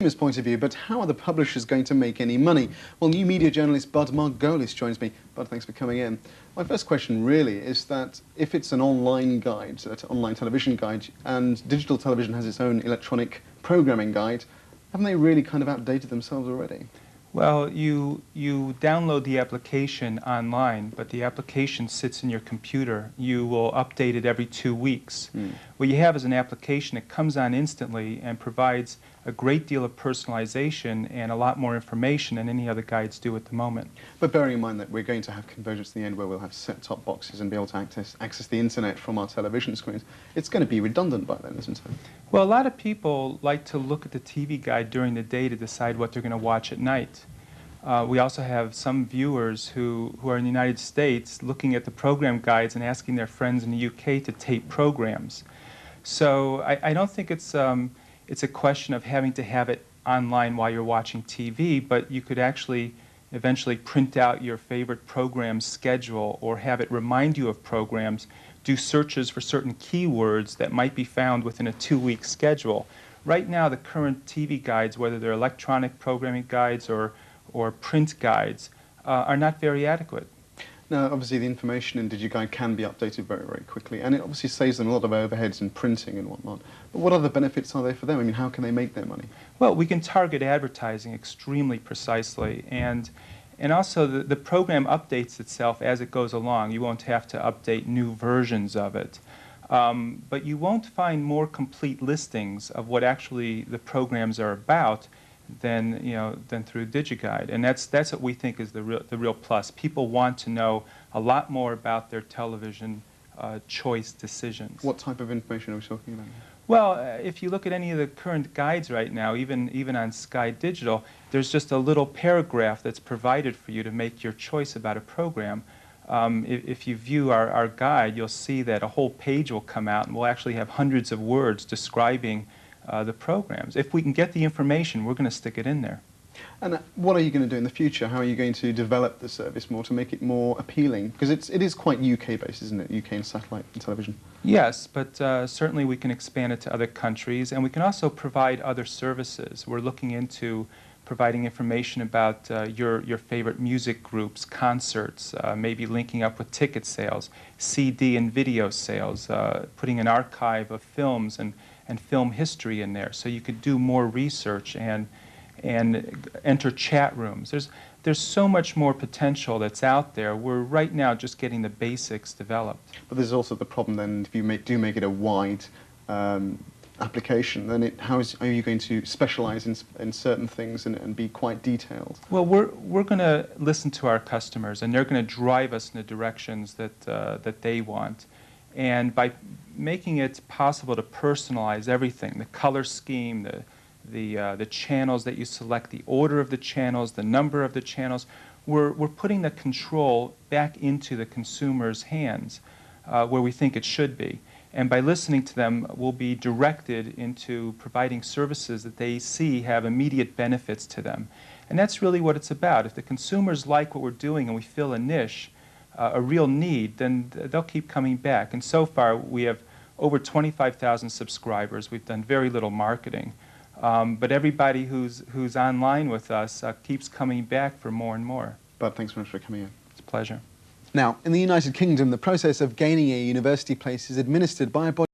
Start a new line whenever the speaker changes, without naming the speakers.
Point of view, but how are the publishers going to make any money? Well, new media journalist Bud Margolis joins me. Bud, thanks for coming in. My first question really is that if it's an online guide, so that's an online television guide, and digital television has its own electronic programming guide, haven't they really kind of outdated themselves already?
Well, you download the application online, but the application sits in your computer. You will update it every 2 weeks. What you have is an application that comes on instantly and provides a great deal of personalization and a lot more information than any other guides do at the moment.
But bearing in mind that we're going to have convergence in the end where we'll have set-top boxes and be able to access the internet from our television screens, it's going to be redundant by then, isn't it?
Well, a lot of people like to look at the TV guide during the day to decide what they're going to watch at night. We also have some viewers who are in the United States looking at the program guides and asking their friends in the UK to tape programs. So I don't think it's a question of having to have it online while you're watching TV, but you could actually eventually print out your favorite program schedule or have it remind you of programs, do searches for certain keywords that might be found within a 2-week schedule. Right now, the current TV guides, whether they're electronic programming guides or print guides, are not very adequate.
Now, obviously, the information in DigiGuide can be updated very, very quickly, and it obviously saves them a lot of overheads in printing and whatnot. But what other benefits are there for them? I mean, how can they make their money?
Well, we can target advertising extremely precisely, and also the program updates itself as it goes along. You won't have to update new versions of it. But you won't find more complete listings of what actually the programs are about than through DigiGuide, and that's what we think is the real plus. People want to know a lot more about their television choice decisions.
What type of information are we talking about?
Well, if you look at any of the current guides right now, even on Sky Digital, there's just a little paragraph that's provided for you to make your choice about a program. If you view our guide, you'll see that a whole page will come out and we'll actually have hundreds of words describing the programs. If we can get the information, we're going to stick it in there.
And what are you going to do in the future? How are you going to develop the service more to make it more appealing? Because it is quite UK-based, isn't it? UK and satellite and television.
Yes, but certainly we can expand it to other countries, and we can also provide other services. We're looking into providing information about your favorite music groups, concerts, maybe linking up with ticket sales, CD and video sales, putting an archive of films and film history in there, so you could do more research and enter chat rooms. There's so much more potential that's out there. We're right now just getting the basics developed.
But there's also the problem then, if you do make it a wide application, then are you going to specialize in certain things and be quite detailed?
Well, we're going to listen to our customers, and they're going to drive us in the directions that they want. And by making it possible to personalize everything, the color scheme, the channels that you select, the order of the channels, the number of the channels, we're putting the control back into the consumer's hands where we think it should be. And by listening to them, we'll be directed into providing services that they see have immediate benefits to them. And that's really what it's about. If the consumers like what we're doing and we fill a niche, a real need, then they'll keep coming back. And so far, we have over 25,000 subscribers. We've done very little marketing. But everybody who's online with us keeps coming back for more and more.
Bud, thanks very much for coming in.
It's a pleasure.
Now, in the United Kingdom, the process of gaining a university place is administered by a body